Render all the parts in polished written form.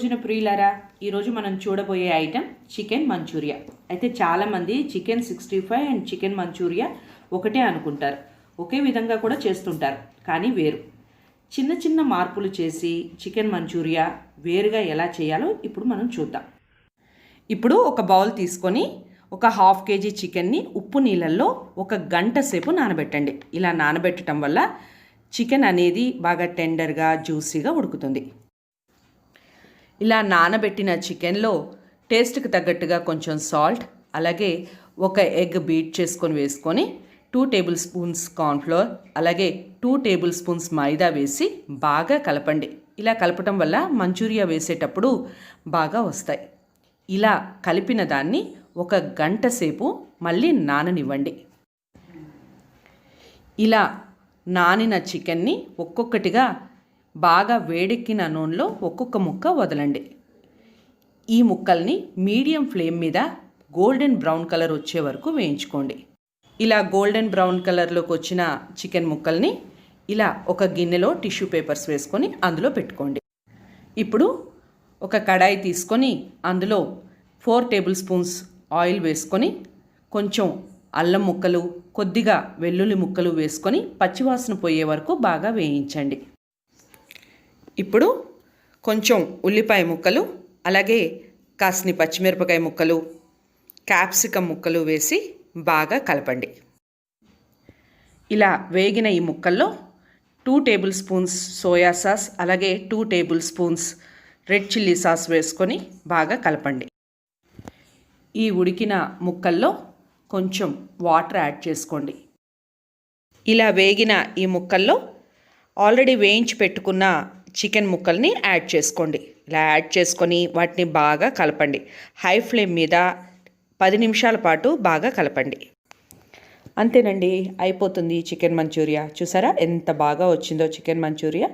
భోజన ప్రియులారా, ఈరోజు మనం చూడబోయే ఐటెం చికెన్ మంచూరియా. అయితే చాలామంది చికెన్ 65 అండ్ చికెన్ మంచూరియా ఒకటే అనుకుంటారు. ఒకే విధంగా కూడా చేస్తుంటారు, కానీ వేరు. చిన్న చిన్న మార్పులు చేసి చికెన్ మంచూరియా వేరుగా ఎలా చేయాలో ఇప్పుడు మనం చూద్దాం. ఇప్పుడు ఒక బౌల్ తీసుకొని ఒక 1/2 kg చికెన్ని ఉప్పు నీళ్ళల్లో 1 గంట సేపు నానబెట్టండి. ఇలా నానబెట్టడం వల్ల చికెన్ అనేది బాగా టెండర్గా జ్యూసీగా ఉడుకుతుంది. ఇలా నానబెట్టిన చికెన్లో టేస్ట్కి తగ్గట్టుగా కొంచెం సాల్ట్, అలాగే 1 ఎగ్ బీట్ చేసుకొని వేసుకొని 2 టేబుల్ స్పూన్స్ కార్న్ఫ్లోర్, అలాగే 2 టేబుల్ స్పూన్స్ మైదా వేసి బాగా కలపండి. ఇలా కలపటం వల్ల మంచూరియా వేసేటప్పుడు బాగా వస్తాయి. ఇలా కలిపిన దాన్ని 1 గంట సేపు మళ్ళీ నాననివ్వండి. ఇలా నానిన చికెన్ని ఒక్కొక్కటిగా బాగా వేడెక్కిన నూనెలో ఒక్కొక్క ముక్క వదలండి. ఈ ముక్కల్ని మీడియం ఫ్లేమ్ మీద గోల్డెన్ బ్రౌన్ కలర్ వచ్చే వరకు వేయించుకోండి. ఇలా గోల్డెన్ బ్రౌన్ కలర్లోకి వచ్చిన చికెన్ ముక్కల్ని ఇలా ఒక గిన్నెలో టిష్యూ పేపర్స్ వేసుకొని అందులో పెట్టుకోండి. ఇప్పుడు ఒక కడాయి తీసుకొని అందులో 4 టేబుల్ స్పూన్స్ ఆయిల్ వేసుకొని కొంచెం అల్లం ముక్కలు, కొద్దిగా వెల్లుల్లి ముక్కలు వేసుకొని పచ్చివాసన పోయే వరకు బాగా వేయించండి. ఇప్పుడు కొంచెం ఉల్లిపాయ ముక్కలు, అలాగే కాస్ని పచ్చిమిరపకాయ ముక్కలు, క్యాప్సికమ్ ముక్కలు వేసి బాగా కలపండి. ఇలా వేగిన ఈ ముక్కల్లో 2 టేబుల్ స్పూన్స్ సోయా సాస్, అలాగే 2 table spoons red chilli sauce వేసుకొని బాగా కలపండి. ఈ ఉడికిన ముక్కల్లో కొంచెం వాటర్ యాడ్ చేసుకోండి. ఇలా వేగిన ఈ ముక్కల్లో ఆల్రెడీ వేయించి పెట్టుకున్న చికెన్ ముక్కల్ని యాడ్ చేసుకోండి. ఇలా యాడ్ చేసుకొని వాటిని బాగా కలపండి. హై ఫ్లేమ్ మీద 10 నిమిషాల పాటు బాగా కలపండి. అంతేనండి, అయిపోతుంది చికెన్ మంచూరియా. చూసారా ఎంత బాగా వచ్చిందో చికెన్ మంచూరియా.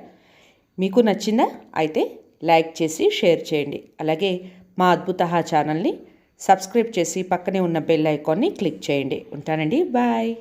మీకు నచ్చిందా? అయితే లైక్ చేసి షేర్ చేయండి. అలాగే మా అద్భుతహా ఛానల్ని సబ్స్క్రైబ్ చేసి పక్కనే ఉన్న బెల్ ఐకాన్ని క్లిక్ చేయండి. ఉంటానండి, బాయ్.